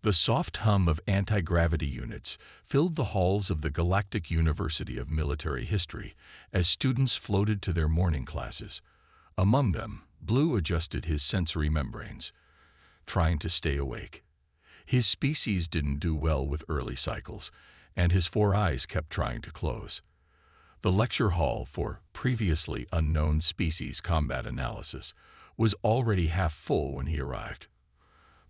The soft hum of anti-gravity units filled the halls of the Galactic University of Military History as students floated to their morning classes. Among them, Blue adjusted his sensory membranes, trying to stay awake. His species didn't do well with early cycles, and his 4 eyes kept trying to close. The lecture hall for previously unknown species combat analysis was already half full when he arrived.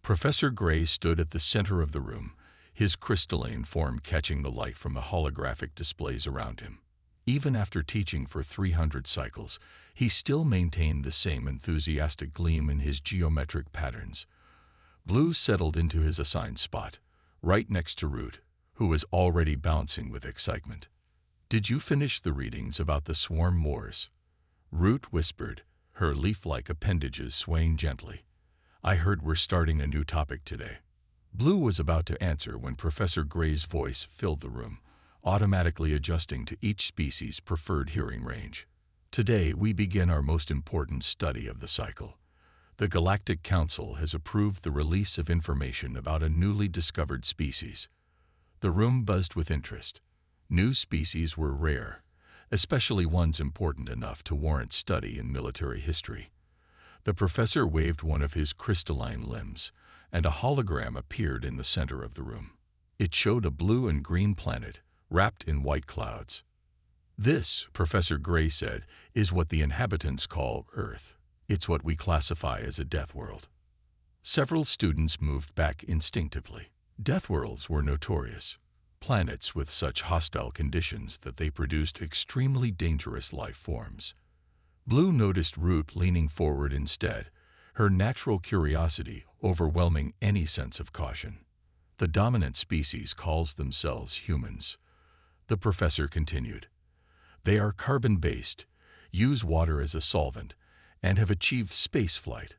Professor Gray stood at the center of the room, his crystalline form catching the light from the holographic displays around him. Even after teaching for 300 cycles, he still maintained the same enthusiastic gleam in his geometric patterns. Blue settled into his assigned spot, right next to Root, who was already bouncing with excitement. "Did you finish the readings about the swarm wars?" Root whispered, her leaf-like appendages swaying gently. "I heard we're starting a new topic today." Blue was about to answer when Professor Gray's voice filled the room, automatically adjusting to each species' preferred hearing range. "Today we begin our most important study of the cycle. The Galactic Council has approved the release of information about a newly discovered species." The room buzzed with interest. New species were rare, especially ones important enough to warrant study in military history. The professor waved one of his crystalline limbs, and a hologram appeared in the center of the room. It showed a blue and green planet, wrapped in white clouds. "This," Professor Gray said, "is what the inhabitants call Earth. It's what we classify as a death world." Several students moved back instinctively. Death worlds were notorious. Planets with such hostile conditions that they produced extremely dangerous life forms. Blue noticed Root leaning forward instead, her natural curiosity overwhelming any sense of caution. "The dominant species calls themselves humans," the professor continued. "They are carbon-based, use water as a solvent, and have achieved spaceflight,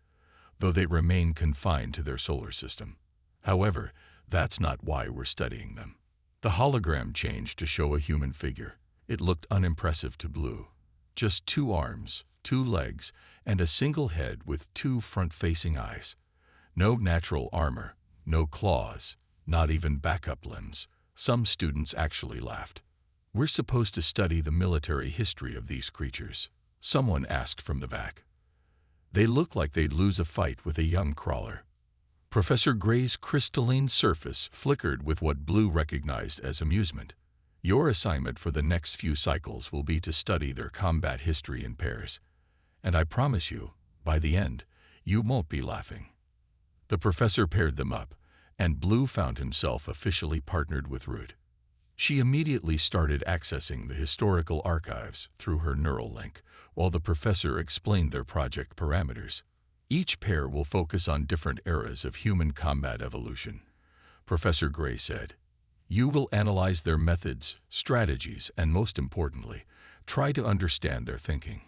though they remain confined to their solar system. However, that's not why we're studying them." The hologram changed to show a human figure. It looked unimpressive to Blue. Just 2 arms, 2 legs, and a single head with 2 front-facing eyes. No natural armor, no claws, not even backup limbs. Some students actually laughed. "We're supposed to study the military history of these creatures," someone asked from the back. "They look like they'd lose a fight with a young crawler." Professor Gray's crystalline surface flickered with what Blue recognized as amusement. "Your assignment for the next few cycles will be to study their combat history in pairs. And I promise you, by the end, you won't be laughing." The professor paired them up, and Blue found himself officially partnered with Root. She immediately started accessing the historical archives through her neural link, while the professor explained their project parameters. "Each pair will focus on different eras of human combat evolution," Professor Gray said. "You will analyze their methods, strategies, and most importantly, try to understand their thinking.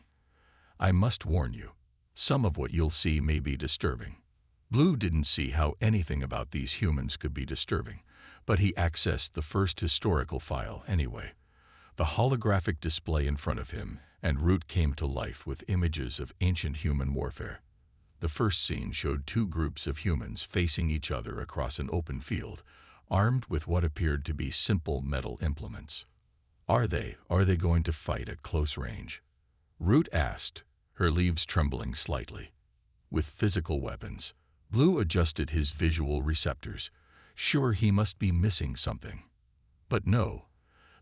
I must warn you, some of what you'll see may be disturbing." Blue didn't see how anything about these humans could be disturbing, but he accessed the first historical file anyway. The holographic display in front of him and Root came to life with images of ancient human warfare. The first scene showed 2 groups of humans facing each other across an open field, armed with what appeared to be simple metal implements. Are they going to fight at close range?" Root asked, her leaves trembling slightly. "With physical weapons." Blue adjusted his visual receptors, sure he must be missing something. But no,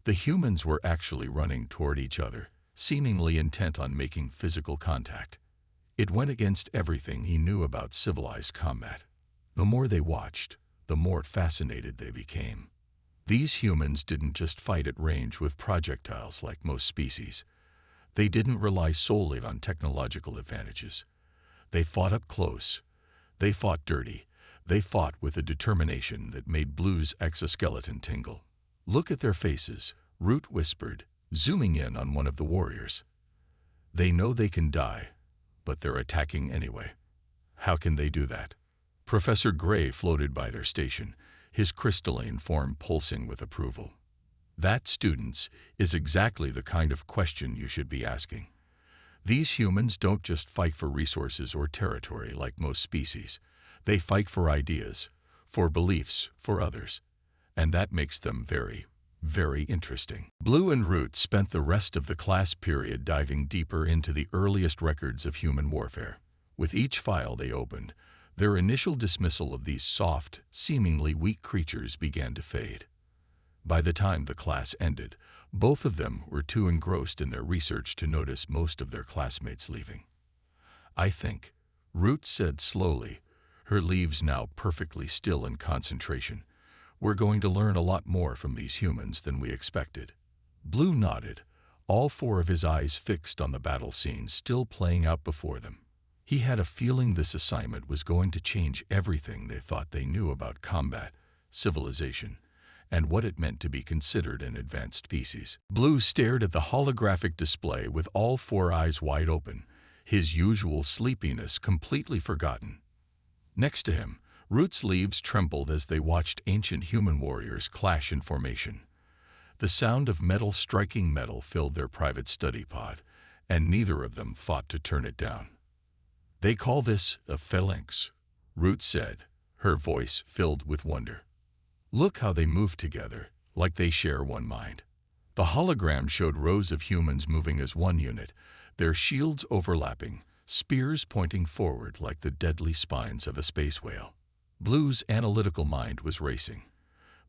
the humans were actually running toward each other, seemingly intent on making physical contact. It went against everything he knew about civilized combat. The more they watched, the more fascinated they became. These humans didn't just fight at range with projectiles like most species. They didn't rely solely on technological advantages. They fought up close. They fought dirty. They fought with a determination that made Blue's exoskeleton tingle. "Look at their faces," Root whispered, zooming in on one of the warriors. "They know they can die, but they're attacking anyway. How can they do that?" Professor Gray floated by their station, his crystalline form pulsing with approval. "That, students, is exactly the kind of question you should be asking. These humans don't just fight for resources or territory like most species. They fight for ideas, for beliefs for others. And that makes them very, very interesting. Blue and Root spent the rest of the class period diving deeper into the earliest records of human warfare. With each file they opened, their initial dismissal of these soft, seemingly weak creatures began to fade. By the time the class ended, both of them were too engrossed in their research to notice most of their classmates leaving. "I think," Root said slowly, her leaves now perfectly still in concentration, "we're going to learn a lot more from these humans than we expected." Blue nodded, all four of his eyes fixed on the battle scene still playing out before them. He had a feeling this assignment was going to change everything they thought they knew about combat, civilization, and what it meant to be considered an advanced species. Blue stared at the holographic display with all four eyes wide open, his usual sleepiness completely forgotten. Next to him, Root's leaves trembled as they watched ancient human warriors clash in formation. The sound of metal striking metal filled their private study pod, and neither of them fought to turn it down. "They call this a phalanx," Root said, her voice filled with wonder. "Look how they move together, like they share one mind." The hologram showed rows of humans moving as one unit, their shields overlapping, spears pointing forward like the deadly spines of a space whale. Blue's analytical mind was racing.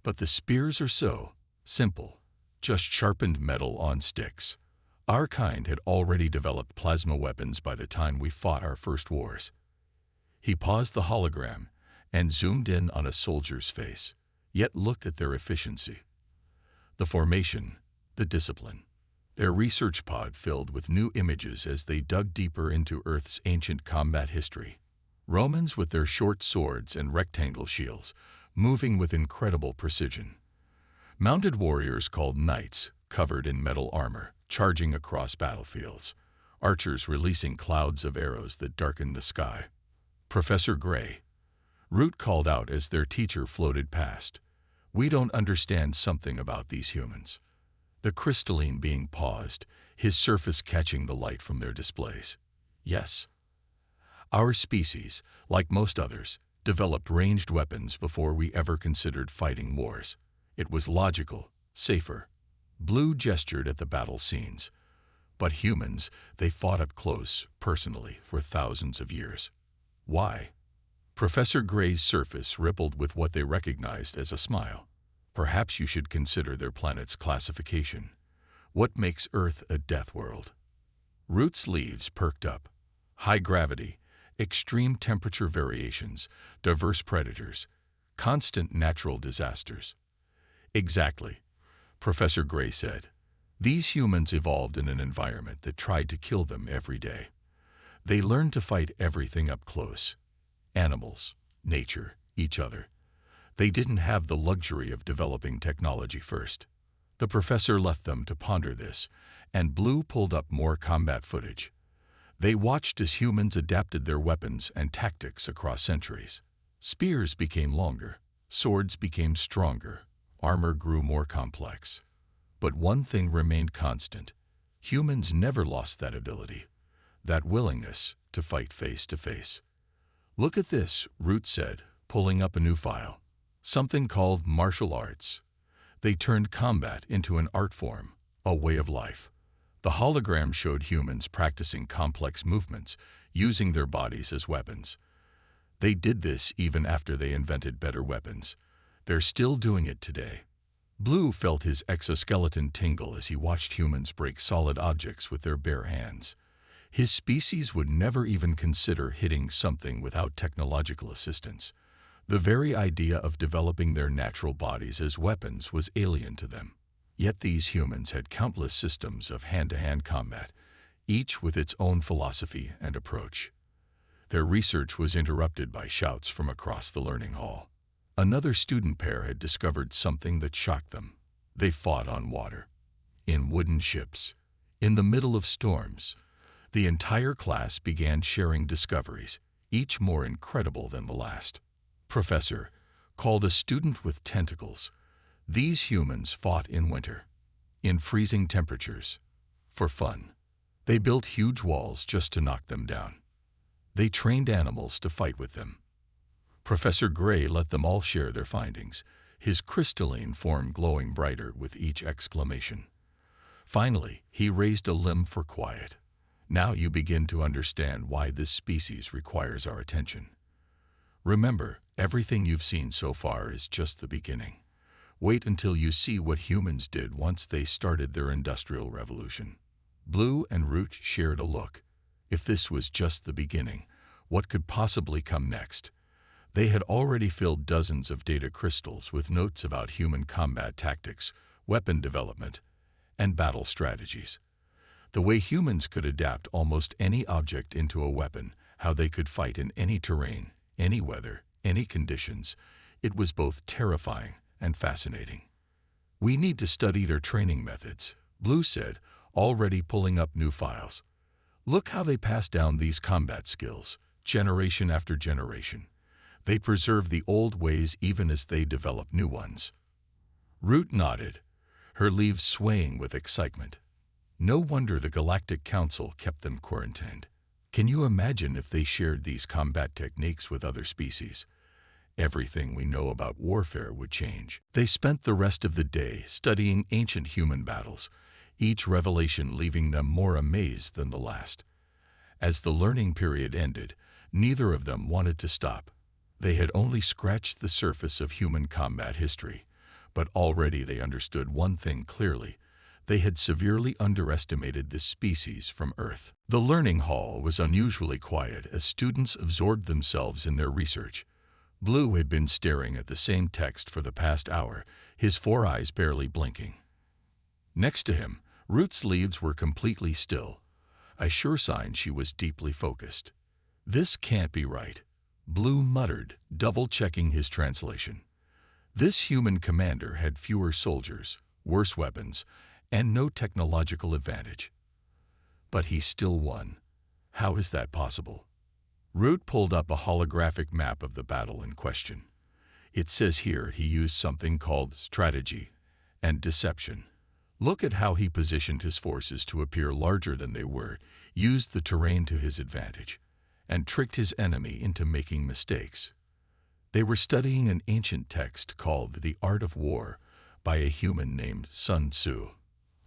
But the spears are so simple, just sharpened metal on sticks. Our kind had already developed plasma weapons by the time we fought our first wars. He paused the hologram and zoomed in on a soldier's face. Yet look at their efficiency. The formation, the discipline. Their research pod filled with new images as they dug deeper into Earth's ancient combat history. Romans with their short swords and rectangle shields, moving with incredible precision. Mounted warriors called knights, covered in metal armor, charging across battlefields. Archers releasing clouds of arrows that darkened the sky. "Professor Gray," Root called out as their teacher floated past. "We don't understand something about these humans." The crystalline being paused, his surface catching the light from their displays. "Yes. Our species, like most others, developed ranged weapons before we ever considered fighting wars. It was logical, safer." Blue gestured at the battle scenes. "But humans, they fought up close, personally, for thousands of years. Why?" Professor Gray's surface rippled with what they recognized as a smile. "Perhaps you should consider their planet's classification. What makes Earth a death world?" Root's leaves perked up. High gravity, extreme temperature variations, diverse predators, constant natural disasters. "Exactly," Professor Gray said. "These humans evolved in an environment that tried to kill them every day. They learned to fight everything up close. Animals, nature, each other. They didn't have the luxury of developing technology first." The professor left them to ponder this, and Blue pulled up more combat footage. They watched as humans adapted their weapons and tactics across centuries. Spears became longer, swords became stronger, armor grew more complex. But one thing remained constant. Humans never lost that ability, that willingness to fight face to face. "Look at this," Root said, pulling up a new file. "Something called martial arts." They turned combat into an art form, a way of life. The hologram showed humans practicing complex movements, using their bodies as weapons. They did this even after they invented better weapons. They're still doing it today. Blue felt his exoskeleton tingle as he watched humans break solid objects with their bare hands. His species would never even consider hitting something without technological assistance. The very idea of developing their natural bodies as weapons was alien to them. Yet these humans had countless systems of hand-to-hand combat, each with its own philosophy and approach. Their research was interrupted by shouts from across the learning hall. Another student pair had discovered something that shocked them. They fought on water, in wooden ships, in the middle of storms. The entire class began sharing discoveries, each more incredible than the last. "Professor," called a student with tentacles, "these humans fought in winter, in freezing temperatures, for fun. They built huge walls just to knock them down. They trained animals to fight with them." Professor Gray let them all share their findings, his crystalline form glowing brighter with each exclamation. Finally, he raised a limb for quiet. Now you begin to understand why this species requires our attention. Remember, everything you've seen so far is just the beginning. Wait until you see what humans did once they started their industrial revolution. Blue and Root shared a look. If this was just the beginning, what could possibly come next? They had already filled dozens of data crystals with notes about human combat tactics, weapon development, and battle strategies. The way humans could adapt almost any object into a weapon, how they could fight in any terrain, any weather, any conditions, it was both terrifying and fascinating. "We need to study their training methods," Blue said, already pulling up new files. "Look how they pass down these combat skills, generation after generation. They preserve the old ways even as they develop new ones." Root nodded, her leaves swaying with excitement. No wonder the Galactic Council kept them quarantined. Can you imagine if they shared these combat techniques with other species? Everything we know about warfare would change. They spent the rest of the day studying ancient human battles, each revelation leaving them more amazed than the last. As the learning period ended, neither of them wanted to stop. They had only scratched the surface of human combat history, but already they understood one thing clearly. They had severely underestimated this species from Earth. The learning hall was unusually quiet as students absorbed themselves in their research. Blue had been staring at the same text for the past hour, his 4 eyes barely blinking. Next to him, Root's leaves were completely still, a sure sign she was deeply focused. "This can't be right," Blue muttered, double-checking his translation. This human commander had fewer soldiers, worse weapons, and no technological advantage. But he still won. How is that possible? Root pulled up a holographic map of the battle in question. It says here he used something called strategy and deception. Look at how he positioned his forces to appear larger than they were, used the terrain to his advantage, and tricked his enemy into making mistakes. They were studying an ancient text called The Art of War by a human named Sun Tzu.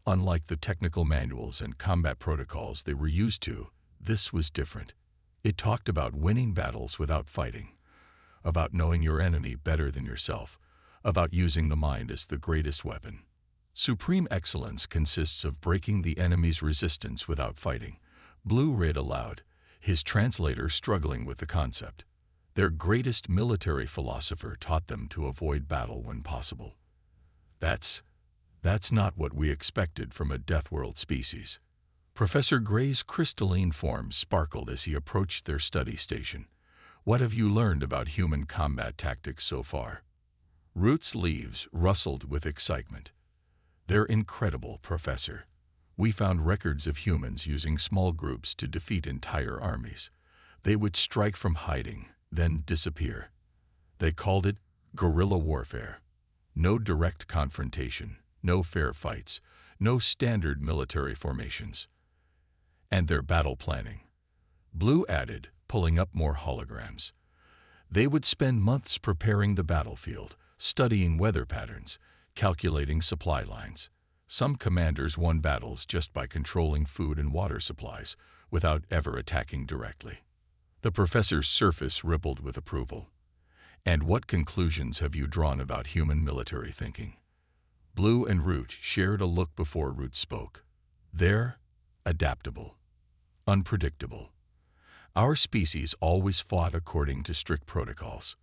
Unlike the technical manuals and combat protocols they were used to, this was different. It talked about winning battles without fighting, about knowing your enemy better than yourself, about using the mind as the greatest weapon. Supreme excellence consists of breaking the enemy's resistance without fighting. Blue read aloud, his translator struggling with the concept. Their greatest military philosopher taught them to avoid battle when possible. That's not what we expected from a Deathworld species. Professor Gray's crystalline form sparkled as he approached their study station. "What have you learned about human combat tactics so far?" Root's leaves rustled with excitement. "They're incredible, Professor. We found records of humans using small groups to defeat entire armies. They would strike from hiding, then disappear. They called it guerrilla warfare. No direct confrontation, no fair fights, no standard military formations. And their battle planning," Blue added, pulling up more holograms. "They would spend months preparing the battlefield, studying weather patterns, calculating supply lines. Some commanders won battles just by controlling food and water supplies, without ever attacking directly." The professor's surface rippled with approval. "And what conclusions have you drawn about human military thinking?" Blue and Root shared a look before Root spoke. "They're adaptable, unpredictable. Our species always fought according to strict protocols.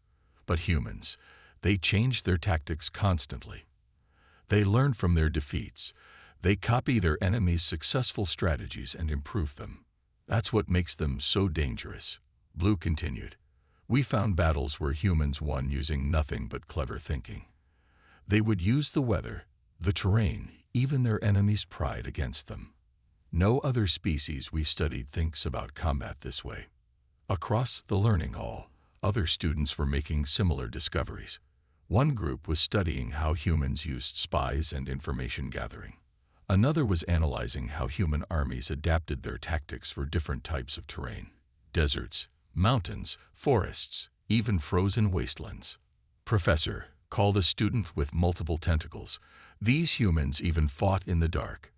But humans, they changed their tactics constantly. They learn from their defeats. They copy their enemies' successful strategies and improve them. That's what makes them so dangerous," Blue continued. "We found battles where humans won using nothing but clever thinking. They would use the weather, the terrain, even their enemies' pride against them. No other species we studied thinks about combat this way." Across the learning hall, other students were making similar discoveries. One group was studying how humans used spies and information gathering. Another was analyzing how human armies adapted their tactics for different types of terrain: deserts, mountains, forests, even frozen wastelands. Professor called a student with multiple tentacles. These humans even fought in the dark.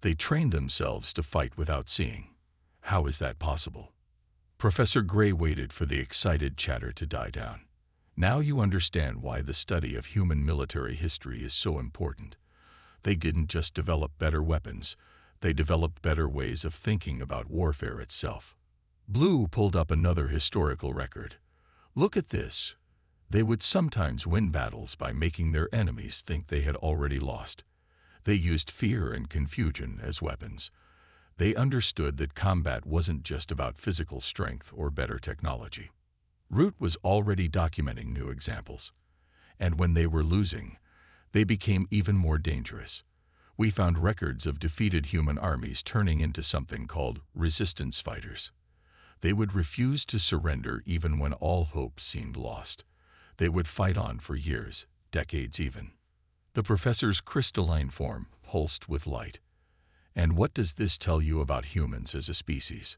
They trained themselves to fight without seeing. How is that possible? Professor Gray waited for the excited chatter to die down. Now you understand why the study of human military history is so important. They didn't just develop better weapons, they developed better ways of thinking about warfare itself. Blue pulled up another historical record. Look at this. They would sometimes win battles by making their enemies think they had already lost. They used fear and confusion as weapons. They understood that combat wasn't just about physical strength or better technology. Root was already documenting new examples. And when they were losing, they became even more dangerous. We found records of defeated human armies turning into something called resistance fighters. They would refuse to surrender even when all hope seemed lost. They would fight on for years, decades even. The professor's crystalline form pulsed with light. And what does this tell you about humans as a species?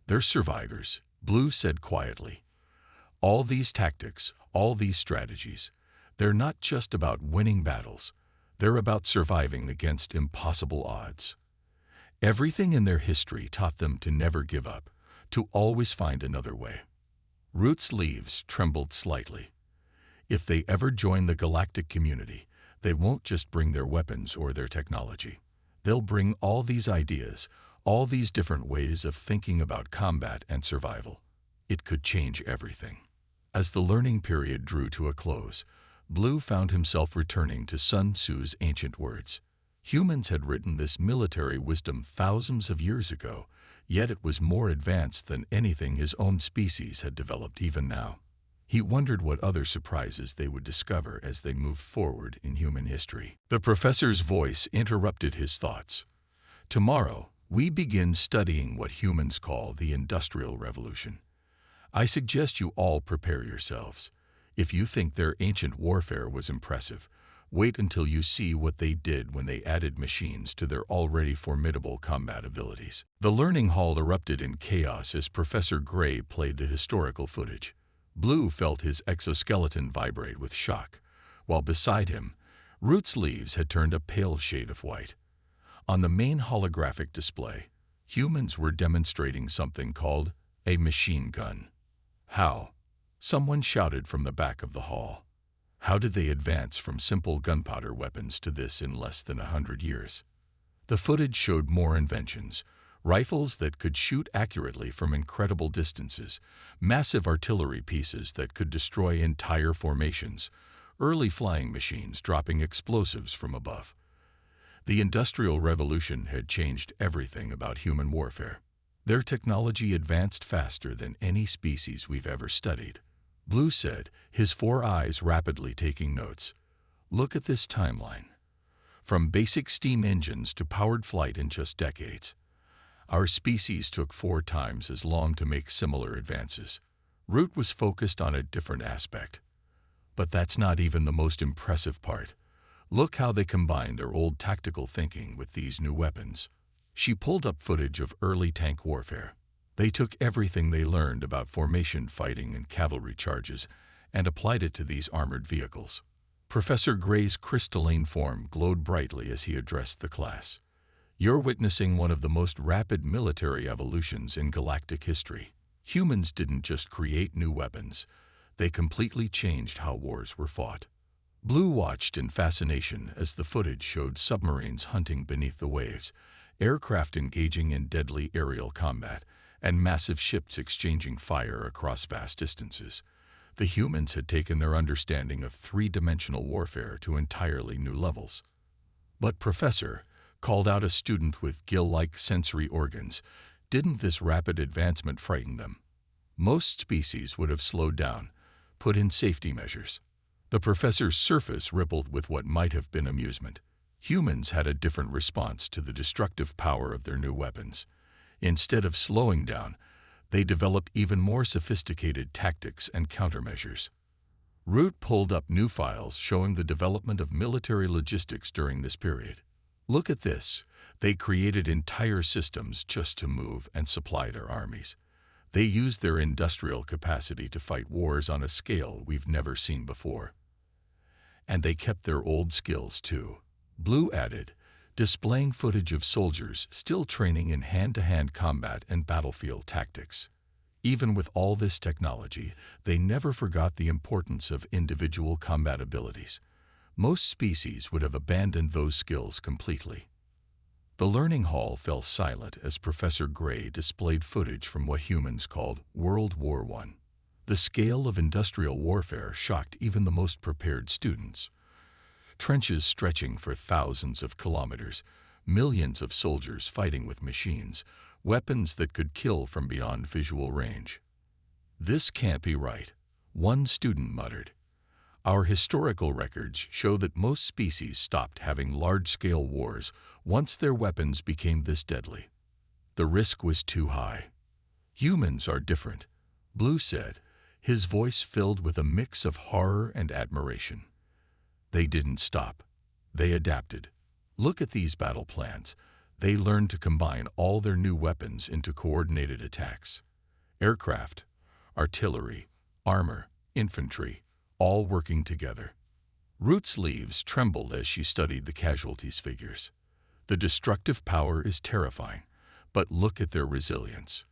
They're survivors, Blue said quietly. All these tactics, all these strategies, they're not just about winning battles. They're about surviving against impossible odds. Everything in their history taught them to never give up, to always find another way. Root's leaves trembled slightly. If they ever join the galactic community, they won't just bring their weapons or their technology. They'll bring all these ideas, all these different ways of thinking about combat and survival. It could change everything. As the learning period drew to a close, Blue found himself returning to Sun Tzu's ancient words. Humans had written this military wisdom thousands of years ago, yet it was more advanced than anything his own species had developed even now. He wondered what other surprises they would discover as they moved forward in human history. The professor's voice interrupted his thoughts. Tomorrow, we begin studying what humans call the Industrial Revolution. I suggest you all prepare yourselves. If you think their ancient warfare was impressive, wait until you see what they did when they added machines to their already formidable combat abilities. The learning hall erupted in chaos as Professor Gray played the historical footage. Blue felt his exoskeleton vibrate with shock, while beside him, Root's leaves had turned a pale shade of white. On the main holographic display, humans were demonstrating something called a machine gun. How? Someone shouted from the back of the hall. How did they advance from simple gunpowder weapons to this in less than 100 years? The footage showed more inventions. Rifles that could shoot accurately from incredible distances, massive artillery pieces that could destroy entire formations, early flying machines dropping explosives from above. The Industrial Revolution had changed everything about human warfare. Their technology advanced faster than any species we've ever studied. Blue said, his 4 eyes rapidly taking notes. Look at this timeline. From basic steam engines to powered flight in just decades. Our species took 4 times as long to make similar advances. Root was focused on a different aspect. But that's not even the most impressive part. Look how they combined their old tactical thinking with these new weapons. She pulled up footage of early tank warfare. They took everything they learned about formation fighting and cavalry charges and applied it to these armored vehicles. Professor Gray's crystalline form glowed brightly as he addressed the class. You're witnessing one of the most rapid military evolutions in galactic history. Humans didn't just create new weapons. They completely changed how wars were fought. Blue watched in fascination as the footage showed submarines hunting beneath the waves, aircraft engaging in deadly aerial combat, and massive ships exchanging fire across vast distances. The humans had taken their understanding of 3-dimensional warfare to entirely new levels. But Professor called out a student with gill-like sensory organs. Didn't this rapid advancement frighten them? Most species would have slowed down, put in safety measures. The professor's surface rippled with what might have been amusement. Humans had a different response to the destructive power of their new weapons. Instead of slowing down, they developed even more sophisticated tactics and countermeasures. Root pulled up new files showing the development of military logistics during this period. Look at this. They created entire systems just to move and supply their armies. They use their industrial capacity to fight wars on a scale we've never seen before. And they kept their old skills too, Blue added, displaying footage of soldiers still training in hand-to-hand combat and battlefield tactics. Even with all this technology, they never forgot the importance of individual combat abilities. Most species would have abandoned those skills completely. The learning hall fell silent as Professor Gray displayed footage from what humans called World War I. The scale of industrial warfare shocked even the most prepared students. Trenches stretching for thousands of kilometers, millions of soldiers fighting with machines, weapons that could kill from beyond visual range. "This can't be right," one student muttered. "Our historical records show that most species stopped having large-scale wars once their weapons became this deadly. The risk was too high." "Humans are different," Blue said, his voice filled with a mix of horror and admiration. "They didn't stop. They adapted. Look at these battle plans. They learned to combine all their new weapons into coordinated attacks. Aircraft, artillery, armor, infantry, all working together." Root's leaves trembled as she studied the casualties figures. The destructive power is terrifying, but look at their resilience.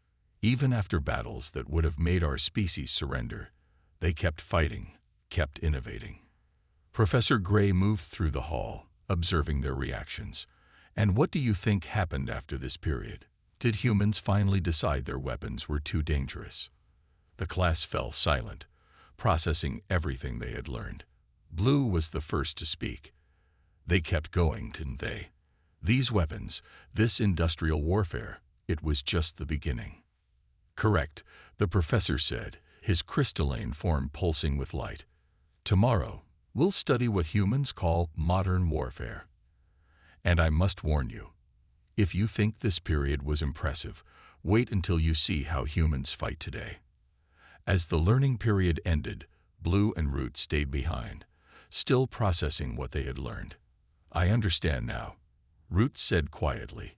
Even after battles that would have made our species surrender, they kept fighting, kept innovating. Professor Gray moved through the hall, observing their reactions. "And what do you think happened after this period? Did humans finally decide their weapons were too dangerous?" The class fell silent, processing everything they had learned. Blue was the first to speak. "They kept going, didn't they? These weapons, this industrial warfare, it was just the beginning." "Correct," the professor said, his crystalline form pulsing with light. "Tomorrow, we'll study what humans call modern warfare. And I must warn you, if you think this period was impressive, wait until you see how humans fight today." As the learning period ended, Blue and Root stayed behind, still processing what they had learned. "I understand now," Root said quietly,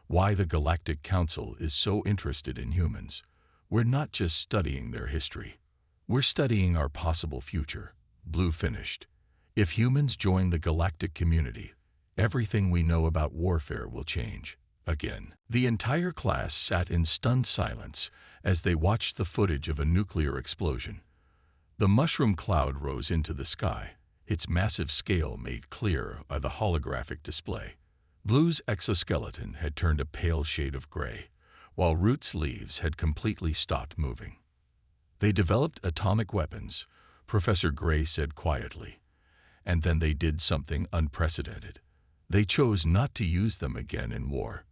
"why the Galactic Council is so interested in humans. We're not just studying their history. We're studying our possible future," Blue finished. "If humans join the galactic community, everything we know about warfare will change again." The entire class sat in stunned silence as they watched the footage of a nuclear explosion. The mushroom cloud rose into the sky, its massive scale made clear by the holographic display. Blue's exoskeleton had turned a pale shade of gray, while Root's leaves had completely stopped moving. "They developed atomic weapons," Professor Gray said quietly. "And then they did something unprecedented. They chose not to use them again in war."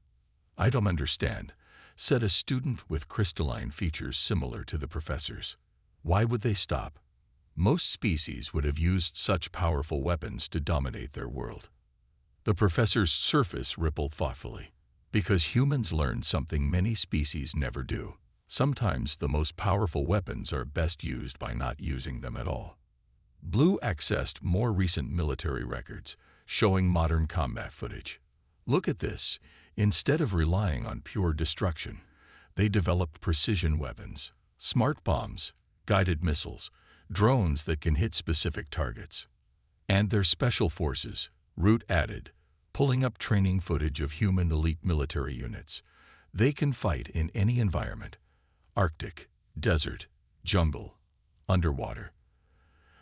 "I don't understand," said a student with crystalline features similar to the professor's. "Why would they stop? Most species would have used such powerful weapons to dominate their world." The professor's surface rippled thoughtfully. "Because humans learned something many species never do. Sometimes the most powerful weapons are best used by not using them at all." Blue accessed more recent military records, showing modern combat footage. "Look at this. Instead of relying on pure destruction, they developed precision weapons, smart bombs, guided missiles, drones that can hit specific targets. And their special forces," Root added, pulling up training footage of human elite military units. "They can fight in any environment: Arctic, desert, jungle, underwater.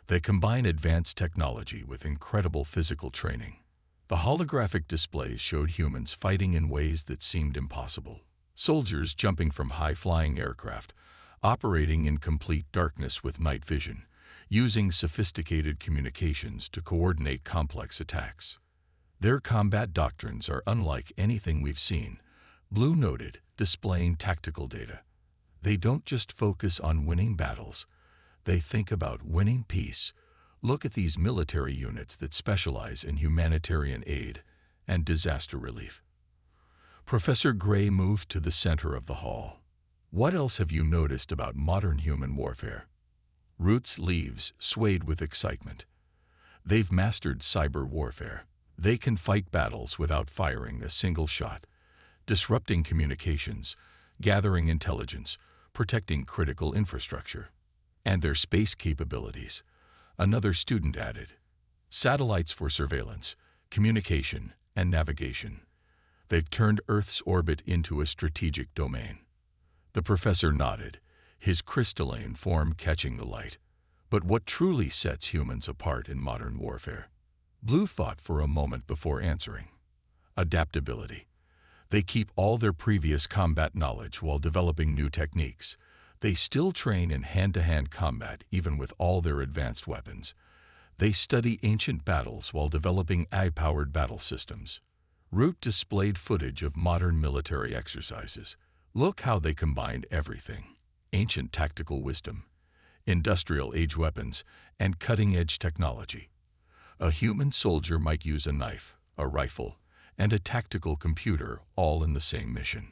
They combine advanced technology with incredible physical training." The holographic displays showed humans fighting in ways that seemed impossible. Soldiers jumping from high-flying aircraft, operating in complete darkness with night vision, using sophisticated communications to coordinate complex attacks. "Their combat doctrines are unlike anything we've seen," Blue noted, displaying tactical data. "They don't just focus on winning battles. They think about winning peace. Look at these military units that specialize in humanitarian aid and disaster relief." Professor Gray moved to the center of the hall. "What else have you noticed about modern human warfare?" Root's leaves swayed with excitement. "They've mastered cyber warfare. They can fight battles without firing a single shot, disrupting communications, gathering intelligence, protecting critical infrastructure. And their space capabilities, another student added. Satellites for surveillance, communication, and navigation. They've turned Earth's orbit into a strategic domain. The professor nodded, his crystalline form catching the light. But what truly sets humans apart in modern warfare? Blue thought for a moment before answering. Adaptability. They keep all their previous combat knowledge while developing new techniques. They still train in hand-to-hand combat even with all their advanced weapons. They study ancient battles while developing AI-powered battle systems. Root displayed footage of modern military exercises. Look how they combined everything. Ancient tactical wisdom, industrial age weapons, and cutting-edge technology. A human soldier might use a knife, a rifle, and a tactical computer all in the same mission.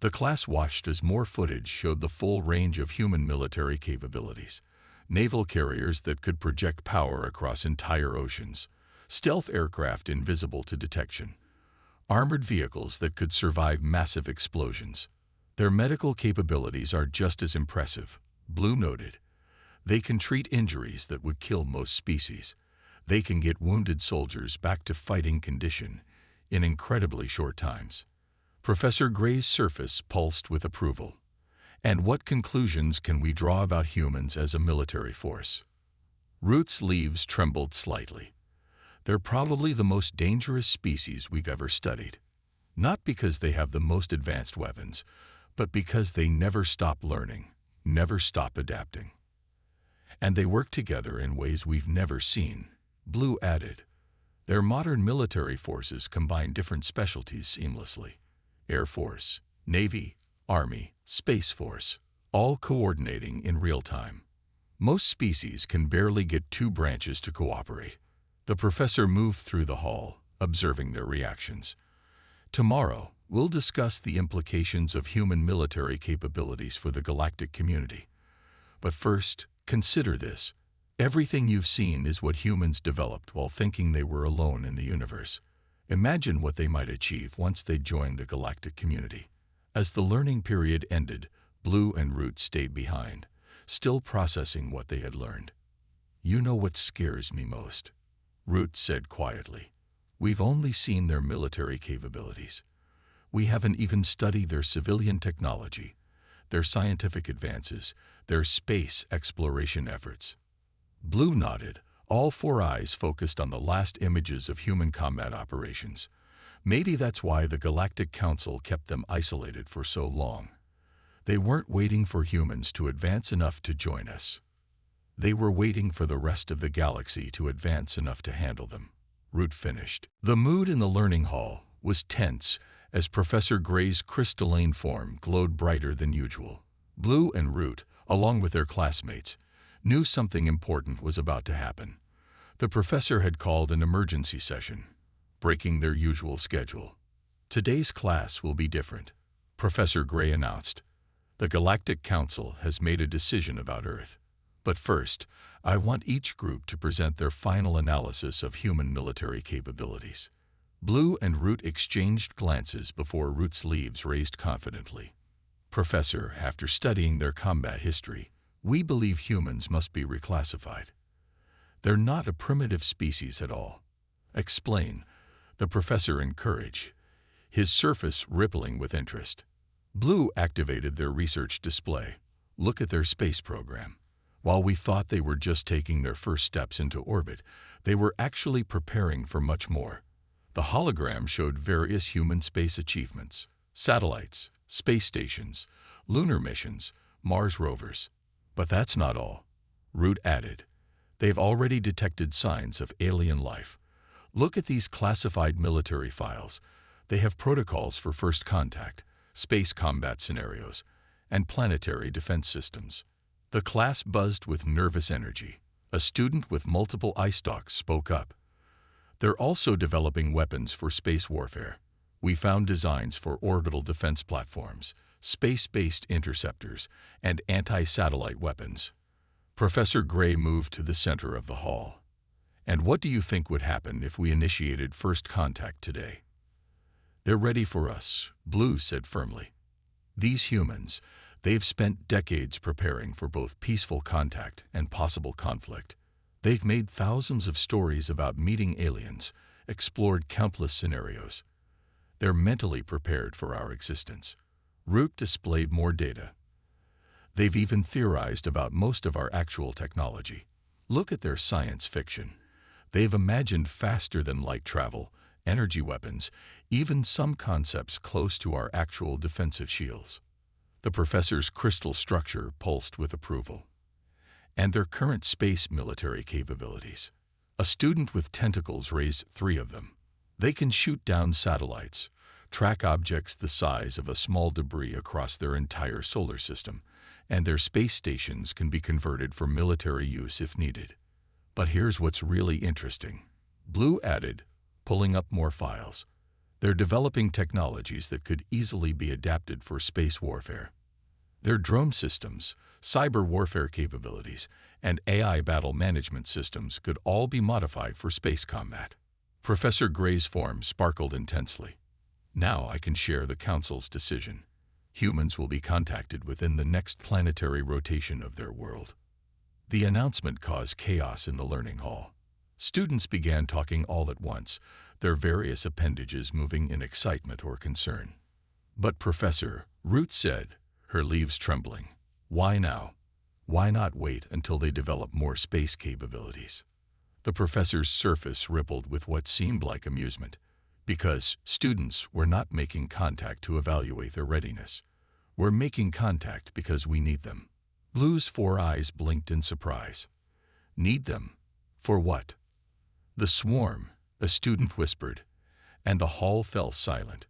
The class watched as more footage showed the full range of human military capabilities. Naval carriers that could project power across entire oceans, stealth aircraft invisible to detection, armored vehicles that could survive massive explosions. Their medical capabilities are just as impressive, Blue noted. They can treat injuries that would kill most species. They can get wounded soldiers back to fighting condition in incredibly short times. Professor Gray's surface pulsed with approval. And what conclusions can we draw about humans as a military force? Root's leaves trembled slightly. They're probably the most dangerous species we've ever studied. Not because they have the most advanced weapons, but because they never stop learning, never stop adapting. And they work together in ways we've never seen, Blue added. Their modern military forces combine different specialties seamlessly. Air Force, Navy, Army, Space Force, all coordinating in real time. Most species can barely get two branches to cooperate. The professor moved through the hall, observing their reactions. Tomorrow, we'll discuss the implications of human military capabilities for the galactic community. But first, consider this. Everything you've seen is what humans developed while thinking they were alone in the universe. Imagine what they might achieve once they joined the galactic community. As the learning period ended, Blue and Root stayed behind, still processing what they had learned. You know what scares me most, Root said quietly. We've only seen their military capabilities. We haven't even studied their civilian technology, their scientific advances, their space exploration efforts. Blue nodded, all four eyes focused on the last images of human combat operations. Maybe that's why the Galactic Council kept them isolated for so long. They weren't waiting for humans to advance enough to join us. They were waiting for the rest of the galaxy to advance enough to handle them. Root finished. The mood in the learning hall was tense as Professor Gray's crystalline form glowed brighter than usual. Blue and Root, along with their classmates, knew something important was about to happen. The professor had called an emergency session, breaking their usual schedule. Today's class will be different, Professor Gray announced. The Galactic Council has made a decision about Earth. But first, I want each group to present their final analysis of human military capabilities. Blue and Root exchanged glances before Root's leaves raised confidently. Professor, after studying their combat history, we believe humans must be reclassified. They're not a primitive species at all. Explain, the professor encouraged, his surface rippling with interest. Blue activated their research display. Look at their space program. While we thought they were just taking their first steps into orbit, they were actually preparing for much more. The hologram showed various human space achievements: satellites, space stations, lunar missions, Mars rovers. But that's not all, Root added. They've already detected signs of alien life. Look at these classified military files. They have protocols for first contact, space combat scenarios, and planetary defense systems. The class buzzed with nervous energy. A student with multiple eye stalks spoke up. They're also developing weapons for space warfare. We found designs for orbital defense platforms, space-based interceptors, and anti-satellite weapons. Professor Gray moved to the center of the hall. And what do you think would happen if we initiated first contact today? They're ready for us, Blue said firmly. These humans, They've spent decades preparing for both peaceful contact and possible conflict. They've made thousands of stories about meeting aliens, explored countless scenarios. They're mentally prepared for our existence. Root displayed more data. They've even theorized about most of our actual technology. Look at their science fiction. They've imagined faster-than-light travel, energy weapons, even some concepts close to our actual defensive shields. The professor's crystal structure pulsed with approval. And their current space military capabilities. A student with tentacles raised 3 of them. They can shoot down satellites, track objects the size of a small debris across their entire solar system, and their space stations can be converted for military use if needed. But here's what's really interesting. Blue added, pulling up more files. They're developing technologies that could easily be adapted for space warfare. Their drone systems, cyber warfare capabilities, and AI battle management systems could all be modified for space combat. Professor Gray's form sparkled intensely. Now I can share the Council's decision. Humans will be contacted within the next planetary rotation of their world. The announcement caused chaos in the learning hall. Students began talking all at once, their various appendages moving in excitement or concern. But Professor, Root said, her leaves trembling, why now? Why not wait until they develop more space capabilities? The professor's surface rippled with what seemed like amusement, because students were not making contact to evaluate their readiness. We're making contact because we need them. Blue's 4 eyes blinked in surprise. Need them? For what? The swarm, a student whispered, and the hall fell silent.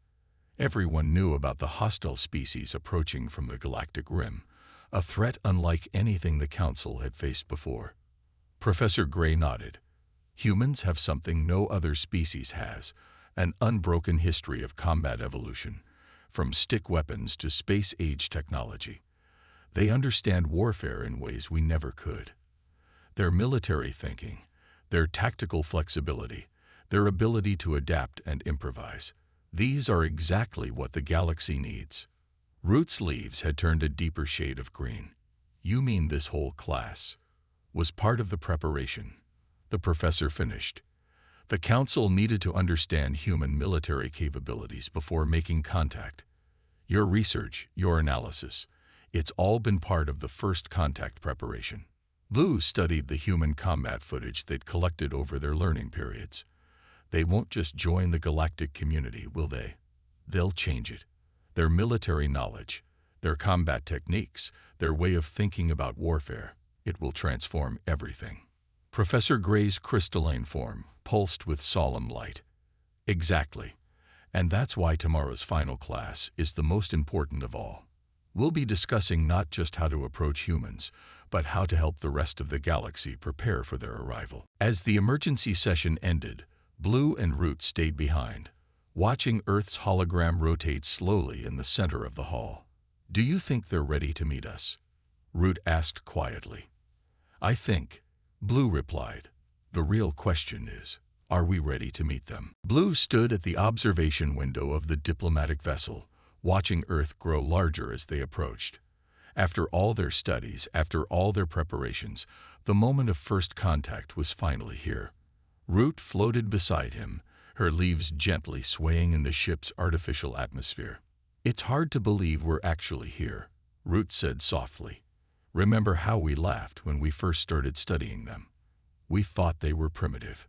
Everyone knew about the hostile species approaching from the galactic rim, a threat unlike anything the Council had faced before. Professor Gray nodded. Humans have something no other species has, an unbroken history of combat evolution, from stick weapons to space-age technology. They understand warfare in ways we never could. Their military thinking, their tactical flexibility, their ability to adapt and improvise, these are exactly what the galaxy needs. Root's leaves had turned a deeper shade of green. You mean this whole class was part of the preparation? The professor finished. The Council needed to understand human military capabilities before making contact. Your research, your analysis, it's all been part of the first contact preparation. Blue studied the human combat footage they'd collected over their learning periods. They won't just join the galactic community, will they? They'll change it. Their military knowledge, their combat techniques, their way of thinking about warfare, it will transform everything. Professor Gray's crystalline form pulsed with solemn light. Exactly. And that's why tomorrow's final class is the most important of all. We'll be discussing not just how to approach humans, but how to help the rest of the galaxy prepare for their arrival. As the emergency session ended, Blue and Root stayed behind, watching Earth's hologram rotate slowly in the center of the hall. Do you think they're ready to meet us? Root asked quietly. I think, Blue replied. The real question is, are we ready to meet them? Blue stood at the observation window of the diplomatic vessel, watching Earth grow larger as they approached. After all their studies, after all their preparations, the moment of first contact was finally here. Root floated beside him, her leaves gently swaying in the ship's artificial atmosphere. It's hard to believe we're actually here, Root said softly. Remember how we laughed when we first started studying them? We thought they were primitive.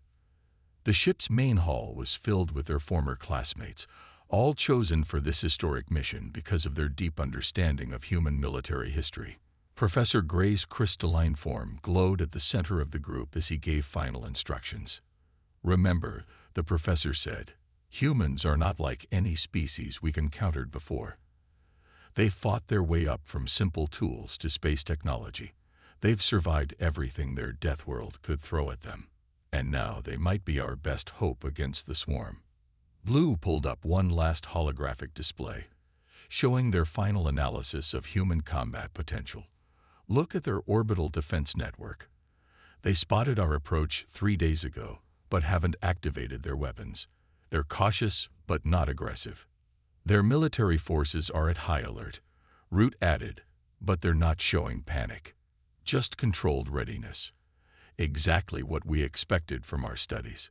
The ship's main hall was filled with their former classmates, all chosen for this historic mission because of their deep understanding of human military history. Professor Gray's crystalline form glowed at the center of the group as he gave final instructions. Remember, the professor said, humans are not like any species we've encountered before. They fought their way up from simple tools to space technology. They've survived everything their death world could throw at them. And now they might be our best hope against the swarm. Blue pulled up one last holographic display, showing their final analysis of human combat potential. Look at their orbital defense network. They spotted our approach 3 days ago, but haven't activated their weapons. They're cautious, but not aggressive. Their military forces are at high alert, Root added, But they're not showing panic, just controlled readiness. Exactly what we expected from our studies.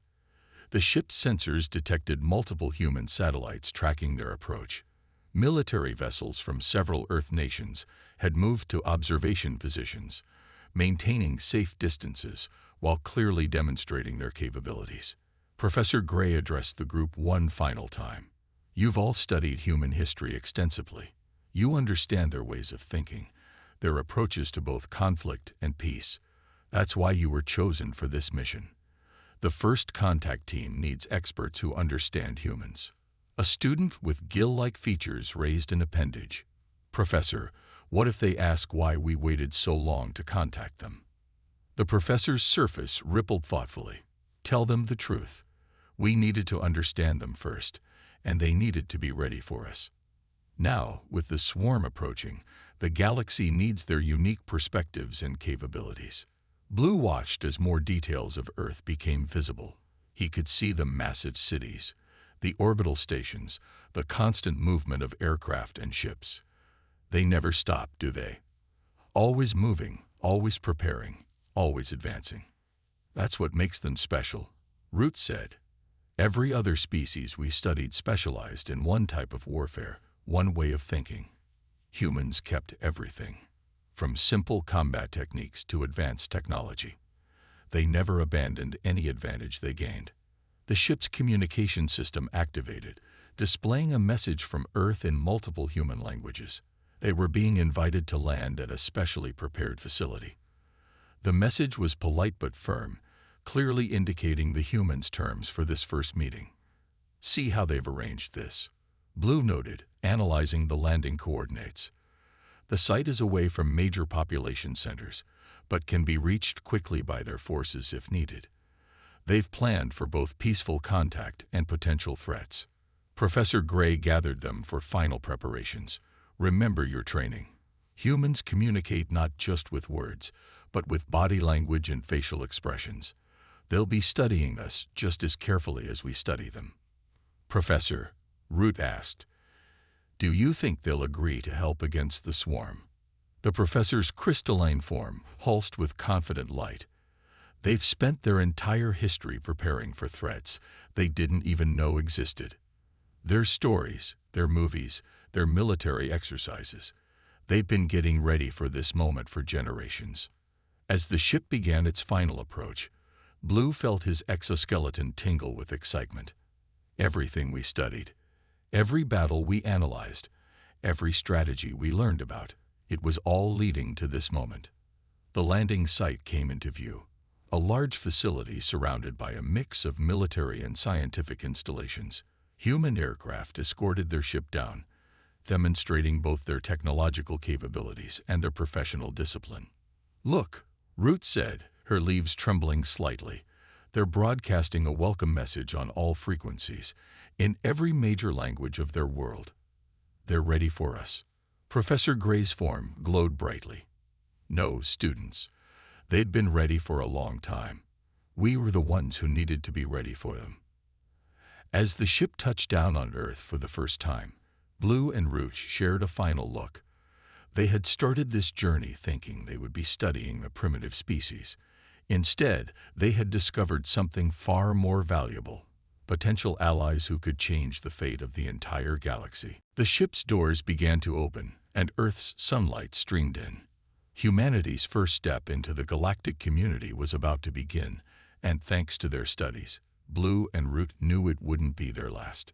The ship's sensors detected multiple human satellites tracking their approach. Military vessels from several Earth nations had moved to observation positions, maintaining safe distances while clearly demonstrating their capabilities. Professor Gray addressed the group one final time. You've all studied human history extensively. You understand their ways of thinking, their approaches to both conflict and peace. That's why you were chosen for this mission. The first contact team needs experts who understand humans. A student with gill-like features raised an appendage. Professor, what if they ask why we waited so long to contact them? The professor's surface rippled thoughtfully. Tell them the truth. We needed to understand them first, and they needed to be ready for us. Now, with the swarm approaching, the galaxy needs their unique perspectives and capabilities. Blue watched as more details of Earth became visible. He could see the massive cities, the orbital stations, the constant movement of aircraft and ships. They never stop, do they? Always moving, always preparing, always advancing. That's what makes them special, Root said. Every other species we studied specialized in one type of warfare, one way of thinking. Humans kept everything, from simple combat techniques to advanced technology. They never abandoned any advantage they gained. The ship's communication system activated, displaying a message from Earth in multiple human languages. They were being invited to land at a specially prepared facility. The message was polite but firm, clearly indicating the humans' terms for this first meeting. See how they've arranged this, Blue noted, analyzing the landing coordinates. The site is away from major population centers, but can be reached quickly by their forces if needed. They've planned for both peaceful contact and potential threats. Professor Gray gathered them for final preparations. Remember your training. Humans communicate not just with words, but with body language and facial expressions. They'll be studying us just as carefully as we study them. Professor, Root asked, do you think they'll agree to help against the swarm? The professor's crystalline form pulsed with confident light. They've spent their entire history preparing for threats they didn't even know existed. Their stories, their movies, their military exercises. They've been getting ready for this moment for generations. As the ship began its final approach, Blue felt his exoskeleton tingle with excitement. Everything we studied, every battle we analyzed, every strategy we learned about, it was all leading to this moment. The landing site came into view, a large facility surrounded by a mix of military and scientific installations. Human aircraft escorted their ship down, demonstrating both their technological capabilities and their professional discipline. Look, Root said, her leaves trembling slightly. They're broadcasting a welcome message on all frequencies, in every major language of their world. They're ready for us. Professor Gray's form glowed brightly. No, students. They'd been ready for a long time. We were the ones who needed to be ready for them. As the ship touched down on Earth for the first time, Blue and Root shared a final look. They had started this journey thinking they would be studying the primitive species. Instead, they had discovered something far more valuable, potential allies who could change the fate of the entire galaxy. The ship's doors began to open, and Earth's sunlight streamed in. Humanity's first step into the galactic community was about to begin, and thanks to their studies, Blue and Root knew it wouldn't be their last.